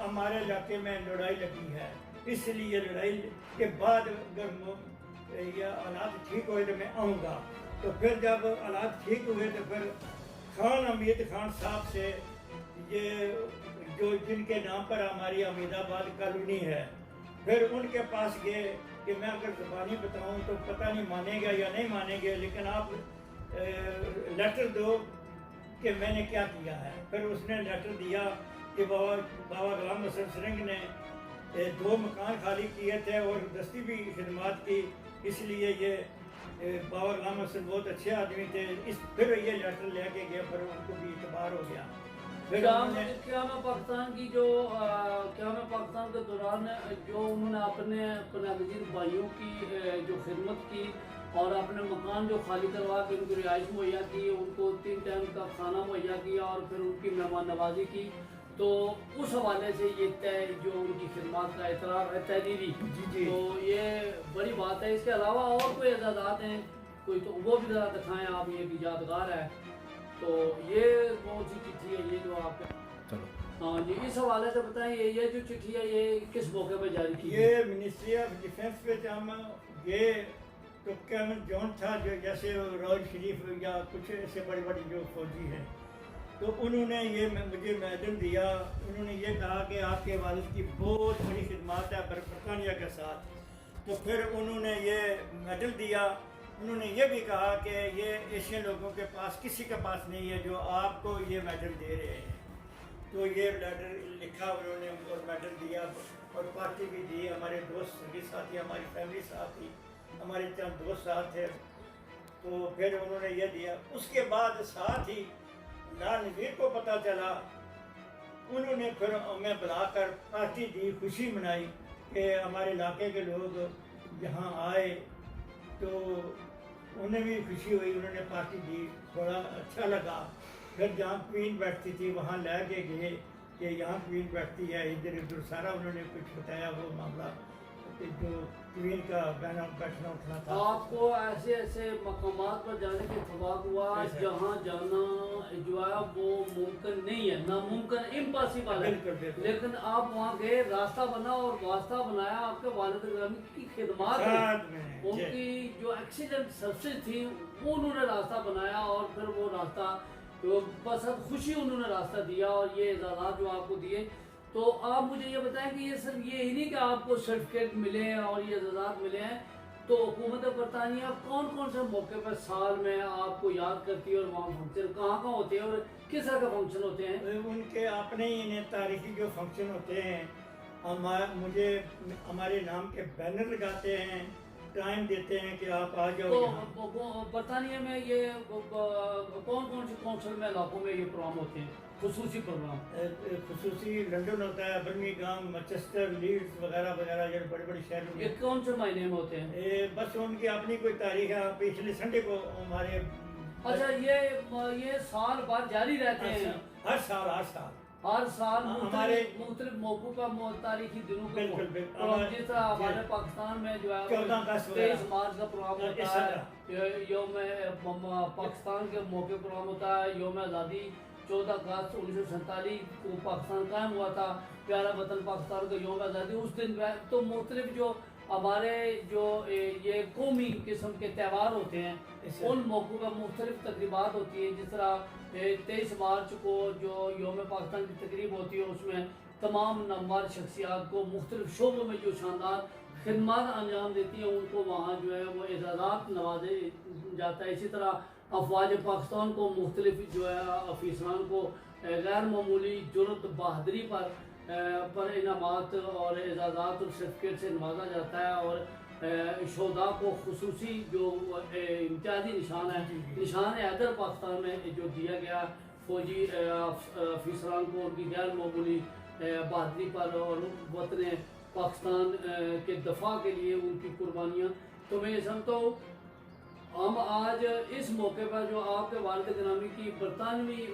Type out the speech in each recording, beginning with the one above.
ہمارے علاقے میں لڑائی لگی ہے، اس لیے لڑائی کے بعد اگر یہ حالات ٹھیک ہوئے تو میں آؤں گا۔ تو پھر جب حالات ٹھیک ہوئے تو پھر خان حمید خان صاحب سے یہ جو جن کے نام پر ہماری حمید آباد کالونی ہے، پھر ان کے پاس گئے کہ میں اگر زبانی بتاؤں تو پتہ نہیں مانیں گے یا نہیں مانیں گے، لیکن آپ لیٹر دو کہ میں نے کیا کیا ہے۔ پھر اس نے لیٹر دیا کہ بابا غلام حسن سرنگ نے 2 مکان خالی کیے تھے اور دستی بھی خدمات کی، اس لیے یہ بابا غلام حسن بہت اچھے آدمی تھے۔ پھر یہ لیٹر لے کے گیا، پھر ان کو بھی اعتبار ہو گیا۔ کیا میں پاکستان کی جو کیا میں پاکستان کے دوران جو انہوں نے اپنے ناگزیر بھائیوں کی جو خدمت کی اور اپنے مکان جو خالی کروا کے ان کو رہائش مہیا کی، ان کو 3 ٹائم کا کھانا مہیا کیا اور پھر ان کی مہمان نوازی کی، تو اس حوالے سے یہ جو ان کی خدمات کا اعتراف ہے تحریری، تو یہ بڑی بات ہے۔ اس کے علاوہ اور کوئی اعزازات ہیں کوئی تو وہ بھی ذرا دکھائیں آپ، یہ بھی یادگار ہے۔ تو یہ کون سی چٹھی ہے یہ جو آپ ہاں جی اس حوالے سے بتائیں، یہ جو چٹھی ہے یہ کس موقع پہ جاری کی؟ یہ منسٹری آف ڈیفینس پہ ہم یہ تو کیمن جون تھا جو جیسے روز شریف یا کچھ ایسے بڑی بڑی جو فوجی ہیں، تو انہوں نے یہ مجھے میڈل دیا۔ انہوں نے یہ کہا کہ آپ کے والد کی بہت بڑی خدمات ہے برطانیہ کے ساتھ، تو پھر انہوں نے یہ میڈل دیا۔ انہوں نے یہ بھی کہا کہ یہ ایشین لوگوں کے پاس کسی کے پاس نہیں ہے جو آپ کو یہ میڈل دے رہے ہیں۔ تو یہ لیٹر لکھا انہوں نے اور میڈل دیا اور پارٹی بھی دی۔ ہمارے دوست بھی ساتھ تھی، ہماری فیملی ساتھ تھی، ہمارے چند دوست ساتھ تھے، تو پھر انہوں نے یہ دیا۔ اس کے بعد ساتھ ہی لال نذیر کو پتہ چلا، انہوں نے پھر ہمیں بلا کر پارٹی دی، خوشی منائی کہ ہمارے علاقے کے لوگ یہاں آئے، تو انہیں بھی خوشی ہوئی، انہوں نے پارٹی دی، بڑا اچھا لگا۔ پھر جہاں کوئین بیٹھتی تھی وہاں لے کے گئے کہ یہاں کوئین بیٹھتی ہے، ادھر ادھر سارا انہوں نے کچھ بتایا وہ معاملہ جو کوئین کا بیٹھنا اٹھنا تھا۔ آپ کو ایسے ایسے مقامات پر جانے کی اتفاق ہوا جہاں جانا جو ہے وہ ممکن نہیں ہے، ناممکن، امپاسبل ہے، لیکن آپ وہاں گئے، راستہ بنا اور واسطہ بنایا آپ کے والد گرامی کی خدمات میں، ان کی جو ایکسیڈنٹ سرسز تھی وہ انہوں نے راستہ بنایا اور پھر وہ راستہ بس خوشی انہوں نے راستہ دیا اور یہ اعزازات جو آپ کو دیے۔ تو آپ مجھے یہ بتائیں کہ یہ صرف یہ ہی نہیں کہ آپ کو سرٹیفکیٹ ملے ہیں اور یہ اعزازات ملے ہیں، تو حکومت برطانیہ کون کون سے موقع پر سال میں آپ کو یاد کرتی ہے اور وہاں فنکشن کہاں کہاں ہوتے ہیں اور کس طرح کے فنکشن ہوتے ہیں؟ ان کے اپنے ہی تاریخی جو فنکشن ہوتے ہیں، مجھے ہمارے نام کے بینر لگاتے ہیں، ٹائم دیتے ہیں کہ آپ آ جاؤ۔ تو برطانیہ میں یہ کون کون سے کونسل میں علاقوں میں یہ پروگرام ہوتے ہیں، خصوصی پروگرام؟ خصوصی لنڈن ہوتا ہے، برمنگھم، مانچسٹر، لیڈز وغیرہ وغیرہ، یہ بڑے بڑے شہروں میں۔ یہ کون سے مہینے میں ہوتے ہیں؟ بس ان کی اپنی کوئی تاریخ ہے، پچھلے سنڈے کو ہمارے۔ اچھا یہ سال بعد جاری رہتے ہیں؟ ہر سال ہر سال ہر سال ہمارے مختلف موقعوں پر تاریخی دنوں کے بالکل جس طرح ہمارے پاکستان میں جو ہے 23 مارچ کا پروگرام ہوتا ہے، یوم پاکستان کے موقع پروگرام ہوتا ہے، یوم آزادی 14 اگست 1947 کو پاکستان قائم ہوا تھا، پیارا وطن پاکستان کا یوم آزادی اس دن، تو مختلف جو ہمارے جو یہ قومی قسم کے تہوار ہوتے ہیں ان موقعوں پر مختلف تقریبات ہوتی ہیں، جس طرح 23 مارچ کو جو یوم پاکستان کی تقریب ہوتی ہے اس میں تمام نامور شخصیات کو مختلف شعبوں میں جو شاندار خدمات انجام دیتی ہیں ان کو وہاں جو ہے وہ اعزازات نوازے جاتا ہے۔ اسی طرح افواج پاکستان کو مختلف جو ہے افسران کو غیر معمولی جرأت بہادری پر انعامات اور اعزازات اور سرٹیفکیٹ سے نوازا جاتا ہے، اور شہداء کو خصوصی جو امتیازی نشان ہے، نشان حیدر پاکستان میں جو دیا گیا فوجی افسران کو ان کی غیر معمولی بہادری پر اور وطن پاکستان کے دفاع کے لیے ان کی قربانیاں، تو میں یہ سمجھتا ہوں ہم آج اس موقع پر جو آپ کے والد گرامی کی برطانوی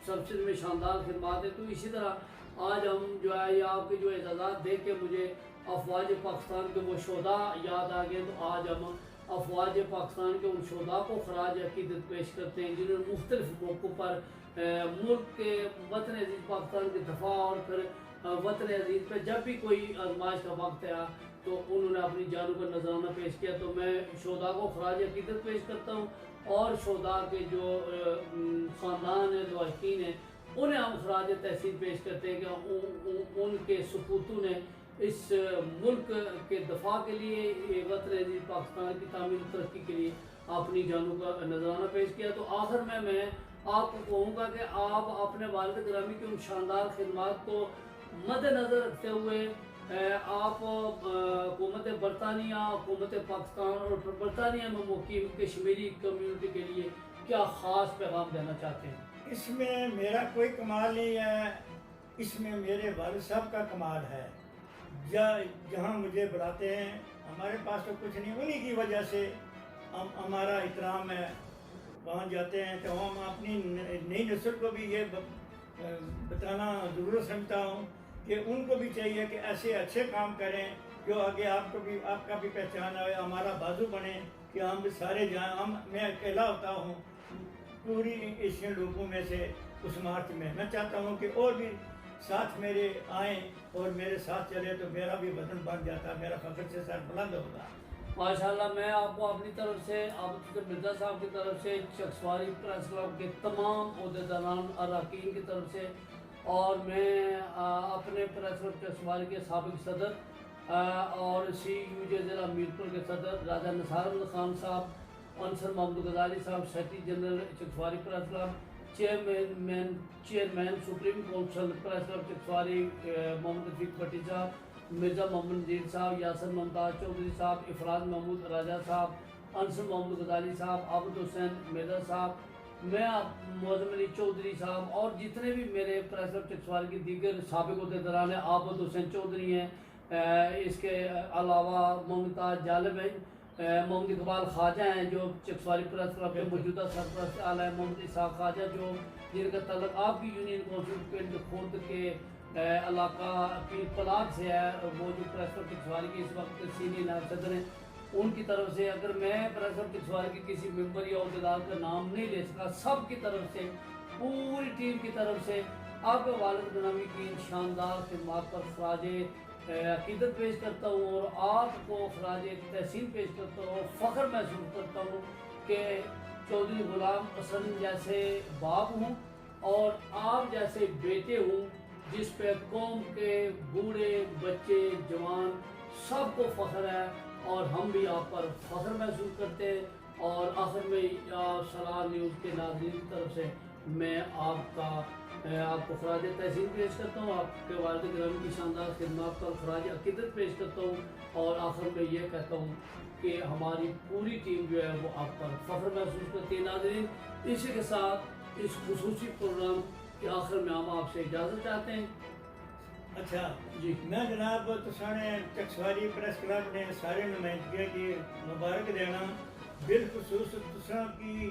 سرچز میں شاندار خدمات ہیں، تو اسی طرح آج ہم جو ہے یہ آپ کے جو اعزازات دیکھ کے مجھے افواج پاکستان کے وہ شہداء یاد آ گئے، تو آج ہم افواج پاکستان کے ان شہداء کو خراج عقیدت پیش کرتے ہیں جنہوں نے مختلف موقعوں پر ملک کے وطن عزیز پاکستان کے دفاع اور پھر وطن عزیز پہ جب بھی کوئی آزمائش کا وقت آیا تو انہوں نے اپنی جانوں کا نذرانہ پیش کیا. تو میں شہداء کو خراج عقیدت پیش کرتا ہوں اور شہداء کے جو خاندان ہیں لواحقین ہیں انہیں ہم خراج تحسین پیش کرتے ہیں کہ ان کے سپوتوں نے اس ملک کے دفاع کے لیے وطن عزیز پاکستان کی تعمیر و ترقی کے لیے اپنی جانوں کا نذرانہ پیش کیا. تو آخر میں آپ کو کہوں گا کہ آپ اپنے والد گرامی کی ان شاندار خدمات کو مد نظر رکھتے ہوئے آپ حکومت برطانیہ، حکومت پاکستان اور برطانیہ میں مقیم کشمیری کمیونٹی کے لیے کیا خاص پیغام دینا چاہتے ہیں؟ اس میں میرا کوئی کمال نہیں ہے، اس میں میرے والد صاحب کا کمال ہے. جہاں مجھے بلاتے ہیں ہمارے پاس تو کچھ نہیں، انہی کی وجہ سے ہمارا احترام ہے. وہاں جاتے ہیں تو ہم اپنی نئی نسل کو بھی یہ بتانا ضرورت سمجھتا ہوں کہ ان کو بھی چاہیے کہ ایسے اچھے کام کریں جو آگے آپ کا بھی پہچان آئے، ہمارا بازو بنے کہ ہم بھی سارے جائیں. میں اکیلا ہوتا ہوں پوری ایشین لوگوں میں سے اس مارچ میں. میں چاہتا ہوں کہ اور بھی ساتھ میرے آئیں اور میرے ساتھ چلے تو میرا بھی وطن بن جاتا، میرا فخر سے سر بلند ہوگا. ماشاءاللہ. میں آپ کو اپنی طرف سے عابد مرزا صاحب کی طرف سے، چکسواری پریس کلب کے تمام عہدیداران اراکین کی طرف سے، اور میں اپنے پریس کلب چکسواری کے سابق صدر اور سی یو جے ضلع میرپور کے صدر راجہ نثار احمد خان صاحب، Ansar Muhammad Ghazali Sahib secretary general Chakswari press club, chairman supreme council press club Chakswari Muhammad Rafiq Butti Sahib, Mirza محمد نذیر صاحب، یاسر ممتاز چودھری صاحب، افراد محمود راجہ صاحب، انصر محمد غزالی صاحب، عابد حسین مرزا صاحب، میں معظم علی چودھری صاحب اور جتنے بھی میرے پریس کلب چکسواری کے دیگر سابق عہدیداران ہیں، عابد حسین چودھری ہیں، اس کے علاوہ ممتاز جالب ہیں، محمد اقبال خواجہ ہیں جو چکسواری پریس کلب کے موجودہ سرپرست اعلیٰ ہیں، محمد اسحاق خواجہ جو جن کا تعلق آپ کی یونین کونسل پنڈ خرد کے علاقہ پیر پلاگ سے ہے، وہ جو پریس کلب چکسواری کے اس وقت سینئر نائب صدر ہیں، ان کی طرف سے. اگر میں پریس کلب چکسواری کے کسی ممبر یا عہدیدار کا نام نہیں لے سکا، سب کی طرف سے، پوری ٹیم کی طرف سے آپ کے والد گرامی کی ان شاندار خدمات پر خراج عقیدت پیش کرتا ہوں اور آپ کو خراج تحسین پیش کرتا ہوں، اور فخر محسوس کرتا ہوں کہ چودھری غلام حسن جیسے باپ ہوں اور آپ جیسے بیٹے ہوں جس پہ قوم کے بوڑھے بچے جوان سب کو فخر ہے، اور ہم بھی آپ پر فخر محسوس کرتے ہیں. اور آخر میں صلاح نیوز کے ناظرین کی طرف سے میں آپ کو خراج تحسین پیش کرتا ہوں، آپ کے والد گرامی کی شاندار خدمات پر خراج عقیدت پیش کرتا ہوں، اور آخر میں یہ کہتا ہوں کہ ہماری پوری ٹیم جو ہے وہ آپ پر فخر محسوس کرتی ہے. ناظرین، اسی کے ساتھ اس خصوصی پروگرام کے آخر میں ہم آپ سے اجازت چاہتے ہیں. اچھا جی، میں جناب تسانے چکسواری پریس کلب نے سارے نمائندگی کی مبارک دینا، بالخصوص تساں کی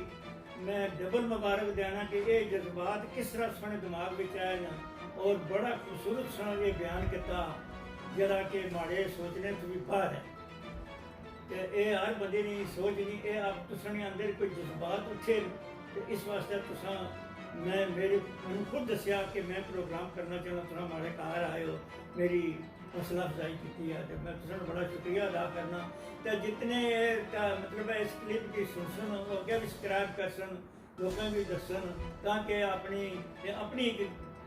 میں ڈبل مبارک دینا کہ یہ جذبات کس طرح سنے دماغ میں آئے نا، اور بڑا خوبصورت سنا یہ بیان کیتا جڑا کہ ماڑے سوچنے تو بھی باہر ہے کہ اے ہر بندے نہیں سوچ نہیں، اے اب تساں اندر کوئی جذبات اٹھے. تو اس واسطے تساں میں خود دسیا کہ میں پروگرام کرنا چاہتا، تھوڑا ہمارے گھر آئے ہو، میری حوصلہ افزائی کی ہے، تو میں تمہیں بڑا شکریہ ادا کرنا. تو جتنے مطلب ہے اس کلپ کی سن وہ اگے بھی سبسکرائب کر سن، لوگوں بھی دسن، تاکہ اپنی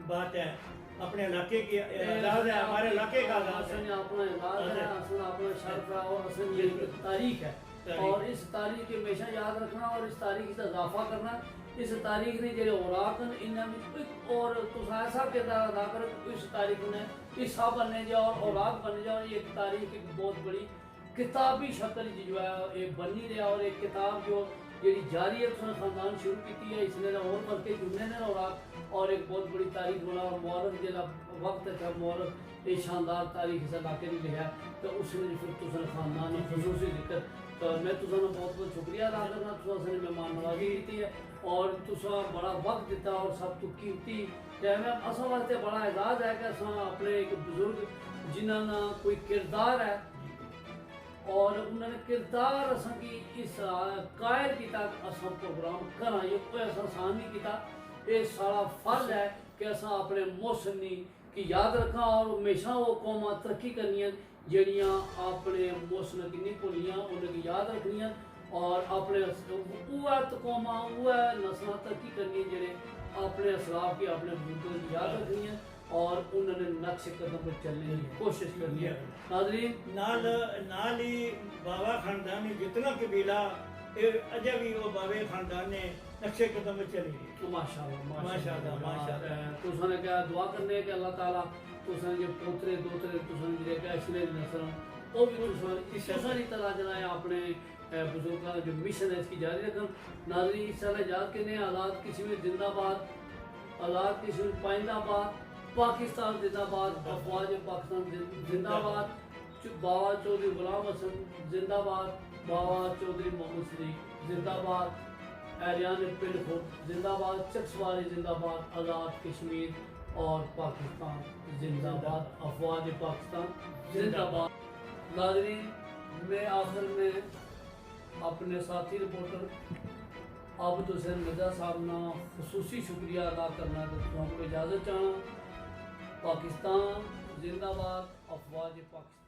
بات ہے، اپنے علاقے کی اعزاز ہے، ہمارے علاقے کا اعزاز ہے، اپنا اعزاز ہے، اپنا شرف ہے، اور اصل یہ تاریخ ہے، اور اس تاریخ کے ہمیشہ یاد رکھنا اور اس تاریخ سے اضافہ کرنا. اس تاریخ نے جڑے اوراق اور ایسا کردار ادا کر اس تاریخ نے حصہ بننے جا اور اوراق بننے جا، اور یہ تاریخ ایک بہت بڑی کتابی شکل جو ہے یہ بنی رہا، اور ایک کتاب جو جیڑی جاری ہے اس نے خاندان شروع کی ہے، اس نے اور بڑھ کے جمنے نے اوراق، اور ایک بہت بڑی تاریخ بنا. اور مورخ جڑا وقت ہے مورخ یہ شاندار تاریخ اس علاقے نے لکھا، تو اس نے پھر تسن خاندان خصوصی ذکر. تو میں تسان بہت بہت شکریہ ادا کرنا، تسان نے مہمان نوازی کی ہے اور تسا بڑا وقت دیتا اور سب تو قیمتی ٹائم ہے. اصل واسطے بڑا اعزاز ہے کہ اصل اپنے ایک بزرگ جنہوں نے کوئی کردار ہے اور انہوں نے کردار اصل کی اس قائل کیا کہ اصل پروگرام کرنا، یہ کوئی آسان نہیں کیا. یہ سارا فرض ہے کہ اصا اپنے محسن کی یاد رکھا اور ہمیشہ وہ قوما ترقی کرنی جہاں اپنے محسن کی نہیں بھولیاں انہیں کی یاد رکھنی اور اپنے وہ قوما وہ نسل ترقی کرنی جڑے اپنے اسلاف کی اپنے بزرگوں کی یاد رکھنی اور انہوں نے نقش قدم پر چلنے کی کوشش کرنی ہے. ناظرین نال ہی بابا خاندانی جتنا قبیلہ اجے بھی وہ بابے خاندان نے نقشے قدم پر چلی گئی. ماشاءاللہ تساں نے کیا دعا کرنے کہ اللہ تعالیٰ تساں جو پوترے دوترے تساں جڑے کہ اشرے نسل وہ بھی تساں کی طرح جنا ہے اپنے بزرگاں جو مشن ہے اس کی جاری رکھن. ناظرین اس طرح یاد کرنے آزاد کشمیر زندہ باد, آزاد کشمیر پائندہ باد, پاکستان زندہ باد, افواج پاکستان زندہ باد, بابا چودھری غلام حسن زندہ باد, بابا چودھری محمد صدیق زندہ باد, ایریان پنڈ کھوٹ زندہ باد, چکسواری زندہ باد, آزاد کشمیر اور پاکستان زندہ باد, افواج پاکستان زندہ باد. ناظرین میں آخر میں اپنے ساتھی رپورٹر عابد حسین مرزا صاحب نے خصوصی شکریہ ادا کرنا تو تم کو اجازت چاہوں. پاکستان زندہ باد, افواج پاکستان.